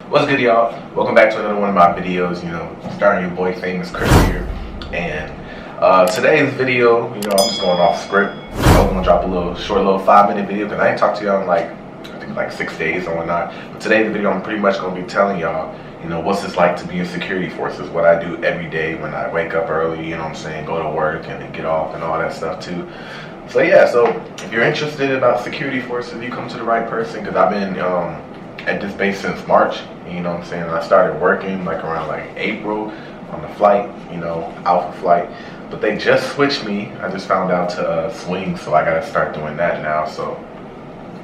What's good, y'all? Welcome back to another one of my videos. Starring your boy Famous Chris here. And today's video, I'm just going off script. I was gonna drop a short 5-minute video because I ain't talked to y'all in I think 6 days or whatnot. But today's video, I'm pretty much gonna be telling y'all, what's this like to be in security forces, what I do every day when I wake up early, go to work and then get off and all that stuff too. So yeah, so if you're interested about security forces, you come to the right person because I've been at this base since March. I started working around April on the flight, Alpha flight. But they just switched me. I just found out to swing, so I gotta start doing that now. So,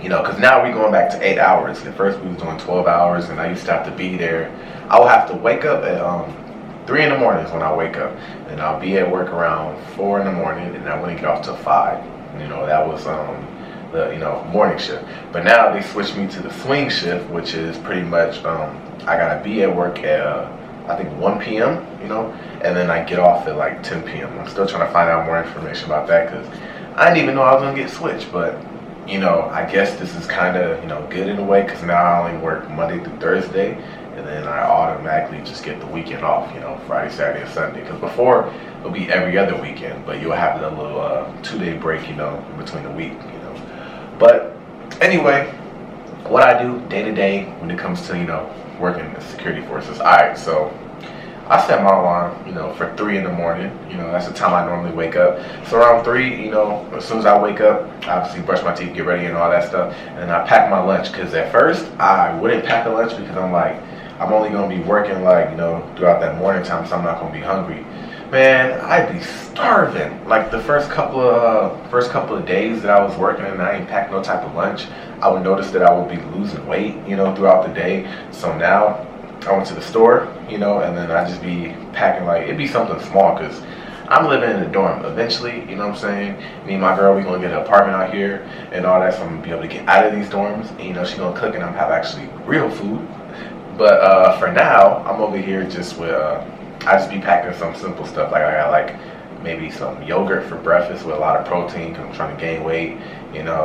because now we're going back to 8 hours. At first we was doing 12 hours, and I used to have to be there. I would have to wake up at 3 in the morning is when I wake up, and I'll be at work around 4 in the morning, and I wouldn't get off till 5. That was the morning shift. But now they switched me to the swing shift, which is pretty much I gotta be at work at I think 1 p.m. And then I get off at 10 p.m. I'm still trying to find out more information about that because I didn't even know I was gonna get switched. But I guess this is kind of good in a way because now I only work Monday through Thursday, and then I automatically just get the weekend off, Friday, Saturday, and Sunday. Because before it would be every other weekend, but you'll have a little 2-day break, in between the week, But anyway, what I do day to day when it comes to working in the security forces. All right, so I set my alarm, for 3 in the morning. That's the time I normally wake up. So around 3, as soon as I wake up, obviously brush my teeth, get ready, and all that stuff, and then I pack my lunch. Because at first I wouldn't pack a lunch because I'm only gonna be working throughout that morning time, so I'm not gonna be hungry. Man, I'd be starving. The first couple of days that I was working and I ain't packed no type of lunch, I would notice that I would be losing weight, throughout the day. So now I went to the store, and then I just be packing it'd be something small because I'm living in a dorm. Eventually, me and my girl, we gonna get an apartment out here and all that, so I'm gonna be able to get out of these dorms. And she gonna cook and I'm have actually real food. But for now, I'm over here just with I just be packing some simple stuff. I got maybe some yogurt for breakfast with a lot of protein because I'm trying to gain weight.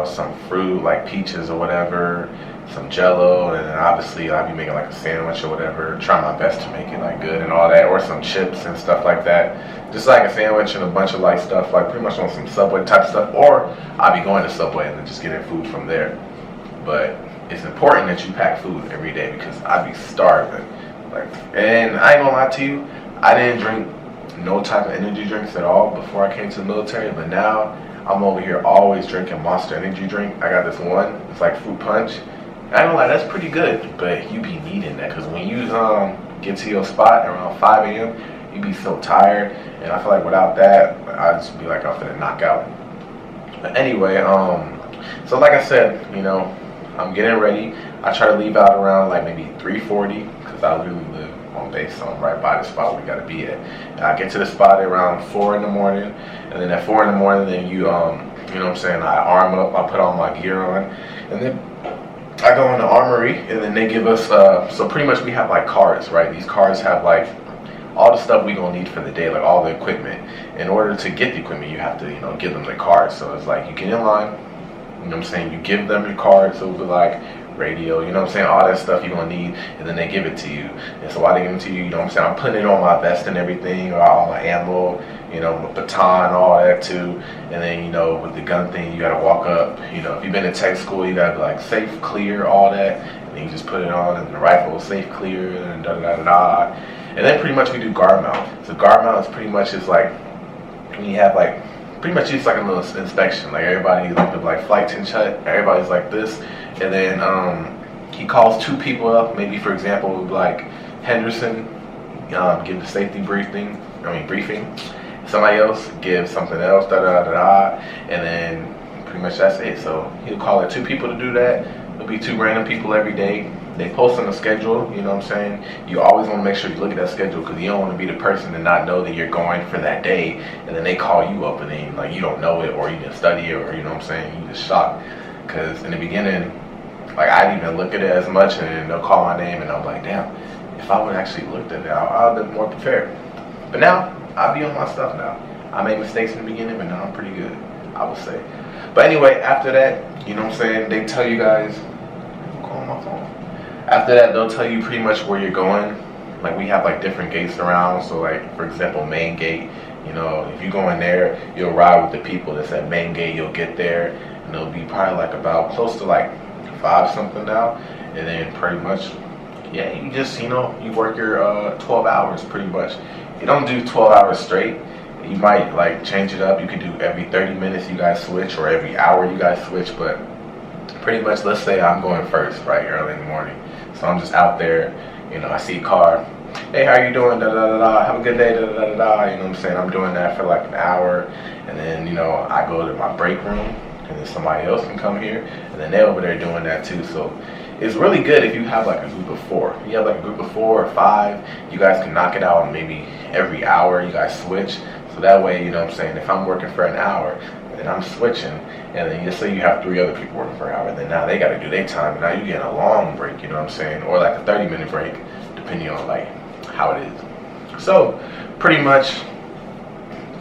Some fruit like peaches or whatever, some Jello, and then obviously I'll be making a sandwich or whatever. Try my best to make it good and all that, or some chips and stuff like that. Just a sandwich and a bunch of stuff pretty much on some Subway type stuff. Or I'll be going to Subway and then just getting food from there. But it's important that you pack food every day because I'd be starving. And I ain't gonna lie to you, I didn't drink no type of energy drinks at all before I came to the military, but now I'm over here always drinking Monster energy drink. I got this one, it's fruit punch. I ain't gonna lie, that's pretty good, but you be needing that because when you get to your spot around 5 a.m., you be so tired, and I feel without that, I just be I'm finna knock out. But anyway, so like I said, I'm getting ready. I try to leave out around maybe 3:40 because I literally live on base, so I'm right by the spot we gotta be at. And I get to the spot around 4 in the morning, and then at 4 in the morning, then I arm up, I put all my gear on, and then I go in the armory, and then they give us, so pretty much we have cards, right? These cards have all the stuff we gonna need for the day, all the equipment. In order to get the equipment, you have to, give them the cards. So it's you get in line, you give them your card, so it'll be radio, all that stuff you're gonna need, and then they give it to you. And so while they give it to you, I'm putting it on my vest and everything, or all my ammo, my baton, all that too. And then, with the gun thing, you gotta walk up, if you've been in tech school, you gotta be safe, clear, all that, and then you just put it on, and the rifle is safe, clear, and da-da-da-da-da. And then pretty much we do guard mount. So guard mount is pretty much just when you have pretty much it's a little inspection. Everybody the flight tinge hut, everybody's this. And then he calls 2 people up, maybe for example Henderson give the safety briefing. Somebody else gives something else, and then pretty much that's it. So he'll call 2 people to do that. It'll be 2 random people every day. They post on the schedule, You always want to make sure you look at that schedule because you don't want to be the person to not know that you're going for that day, and then they call you up and then you don't know it, or you didn't study it, or you just shocked. Because in the beginning, I didn't even look at it as much, and then they'll call my name, and I'm damn, if I would actually looked at it, I would have been more prepared. But now, I'll be on my stuff now. I made mistakes in the beginning, but now I'm pretty good, I would say. But anyway, after that, they tell you guys, call my phone. After that, they'll tell you pretty much where you're going. Like we have like different gates around. So like for example, main gate. You know, if you go in there, you'll ride with the people that's at main gate. You'll get there, and it'll be probably like about close to like 5 something now, and then pretty much, yeah, you just you work your 12 hours pretty much. You don't do 12 hours straight. You might like change it up. You could do every 30 minutes you guys switch, or every hour you guys switch, but pretty much, let's say I'm going first, right, early in the morning. So I'm just out there, I see a car. Hey, how you doing? Da da da da. Have a good day. Da da da da. You know what I'm saying? I'm doing that for like an hour, and then I go to my break room, and then somebody else can come here, and then they're over there doing that too. So it's really good if you have like a group of 4. You have like a group of 4 or 5. You guys can knock it out maybe every hour. You guys switch. So that way, you know what I'm saying, if I'm working for an hour and I'm switching, and then just say you have 3 other people working for an hour, and then now they got to do their time, and now you're getting a long break, you know what I'm saying, or like a 30-minute break, depending on like how it is. So pretty much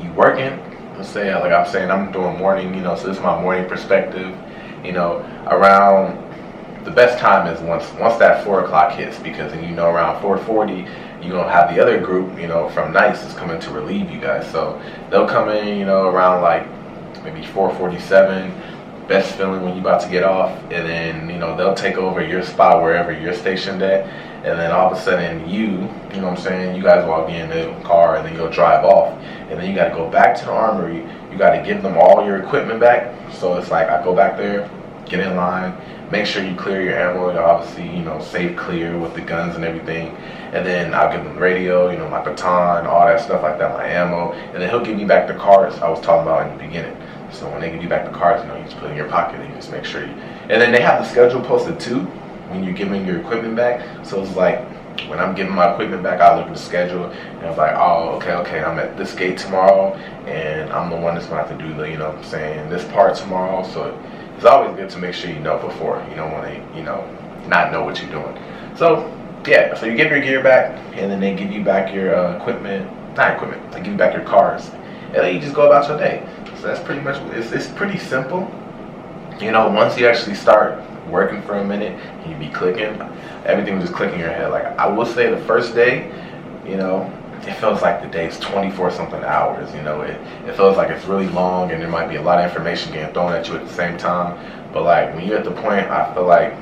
you working, let's say like I'm saying I'm doing morning, so this is my morning perspective, around the best time is once that 4 o'clock hits, because then around 4:40 you're gonna have the other group, from nights is coming to relieve you guys. So they'll come in, around like maybe 4:47. Best feeling when you about to get off, and then they'll take over your spot wherever you're stationed at, and then all of a sudden you guys walk in the car, and then you'll drive off, and then you got to go back to the armory. You got to give them all your equipment back. So it's like I go back there, get in line, make sure you clear your ammo, obviously safe clear with the guns and everything, and then I'll give them the radio, my baton, all that stuff like that, my ammo, and then he'll give me back the cards I was talking about in the beginning. So when they give you back the cards, you just put it in your pocket, and you just make sure and then they have the schedule posted too when you're giving your equipment back. So it's like when I'm giving my equipment back, I look at the schedule, and I'm like, oh, okay, I'm at this gate tomorrow, and I'm the one that's going to have to do the, this part tomorrow. So it's always good to make sure you know before. You don't want to, not know what you're doing. So yeah, so you give your gear back, and then they give you back your they give you back your cars, and then you just go about your day. So that's pretty much, it's pretty simple. Once you actually start working for a minute, and you be clicking, everything will just click in your head. Like I will say the first day, it feels like the day is 24 something hours. It feels like it's really long, and there might be a lot of information getting thrown at you at the same time. But like when you're at the point, I feel like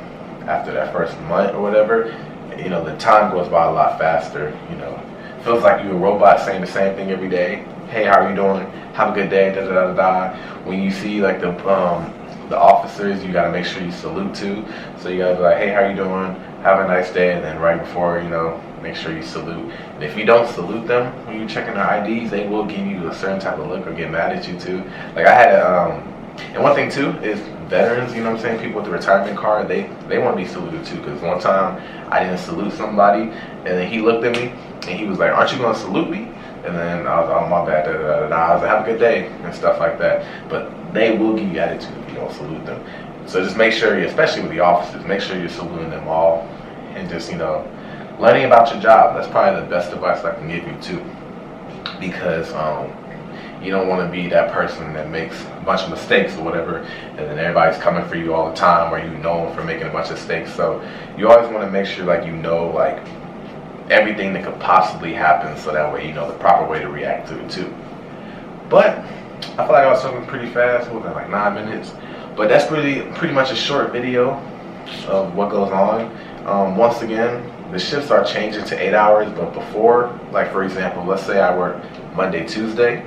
after that first month or whatever, the time goes by a lot faster. It feels like you're a robot saying the same thing every day. Hey, how are you doing? Have a good day. Da da da da. When you see like the officers, you gotta make sure you salute too. So you gotta be like, hey, how you doing? Have a nice day. And then right before, make sure you salute. And if you don't salute them when you're checking their IDs, they will give you a certain type of look or get mad at you too. Like I had and one thing too is veterans, people with the retirement card, they want to be saluted too. Because one time I didn't salute somebody, and then he looked at me and he was like, aren't you gonna salute me? And then I was like, oh, my bad, I was like, have a good day, and stuff like that. But they will give you attitude if you don't salute them. So just make sure, especially with the officers, make sure you're saluting them all, and just, learning about your job. That's probably the best advice I can give you too. Because you don't want to be that person that makes a bunch of mistakes or whatever, and then everybody's coming for you all the time, or you know them for making a bunch of mistakes. So you always want to make sure like everything that could possibly happen, so that way the proper way to react to it too. But I feel like I was talking pretty fast, within like 9 minutes. But that's pretty much a short video of what goes on. Once again, the shifts are changing to 8 hours, but before, like for example, let's say I work Monday, Tuesday,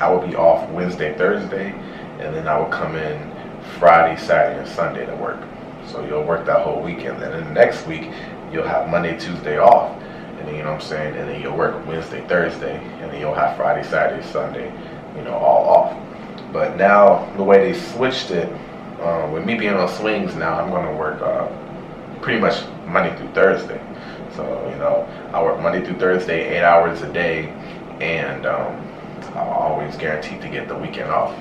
I will be off Wednesday, Thursday, and then I will come in Friday, Saturday, and Sunday to work. So you'll work that whole weekend. And then the next week, you'll have Monday, Tuesday off. And then, and then you'll work Wednesday, Thursday, and then you'll have Friday, Saturday, Sunday, all off. But now, the way they switched it, with me being on swings now, I'm going to work pretty much Monday through Thursday. So, I work Monday through Thursday, 8 hours a day, and I'm always guaranteed to get the weekend off.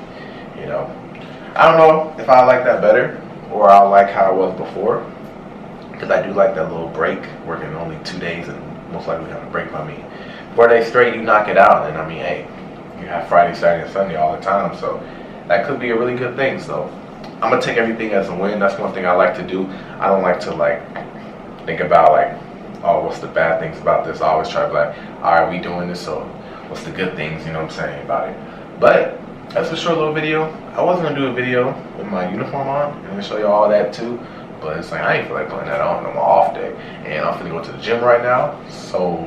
I don't know if I like that better, or I like how it was before, because I do like that little break, working only 2 days and most likely have a break by me. 4 days straight, you knock it out, and hey, you have Friday, Saturday, and Sunday all the time, so that could be a really good thing. So I'm gonna take everything as a win. That's one thing I like to do. I don't like to think about like, oh, what's the bad things about this. I always try to be like, all right, we doing this, so what's the good things, you know what I'm saying, about it. But that's a short little video. I was gonna do a video with my uniform on and show you all that too, but it's like I ain't feel like putting that on my off day, and I'm finna go to the gym right now. So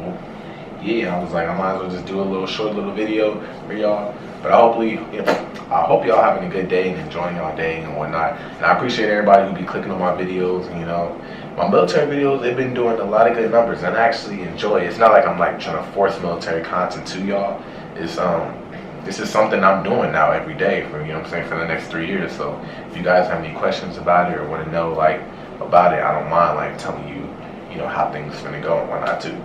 yeah, I was like, I might as well just do a little short little video for y'all. But hopefully, you know, I hope y'all having a good day and enjoying y'all day and whatnot. And I appreciate everybody who be clicking on my videos. And, you know, my military videos, they've been doing a lot of good numbers, and I actually enjoy it. It's not like I'm like trying to force military content to y'all. It's this is something I'm doing now every day for, you know what I'm saying, for the next 3 years. So if you guys have any questions about it or want to know like about it, I don't mind like telling you, you know, how things finna go and whatnot too.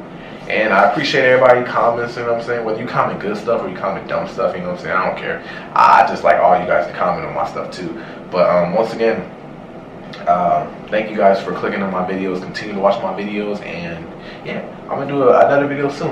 And I appreciate everybody comments, you know what I'm saying? Whether you comment good stuff or you comment dumb stuff, you know what I'm saying? I don't care. I just like all you guys to comment on my stuff too. But once again, thank you guys for clicking on my videos. Continue to watch my videos, and yeah, I'm gonna do another video soon.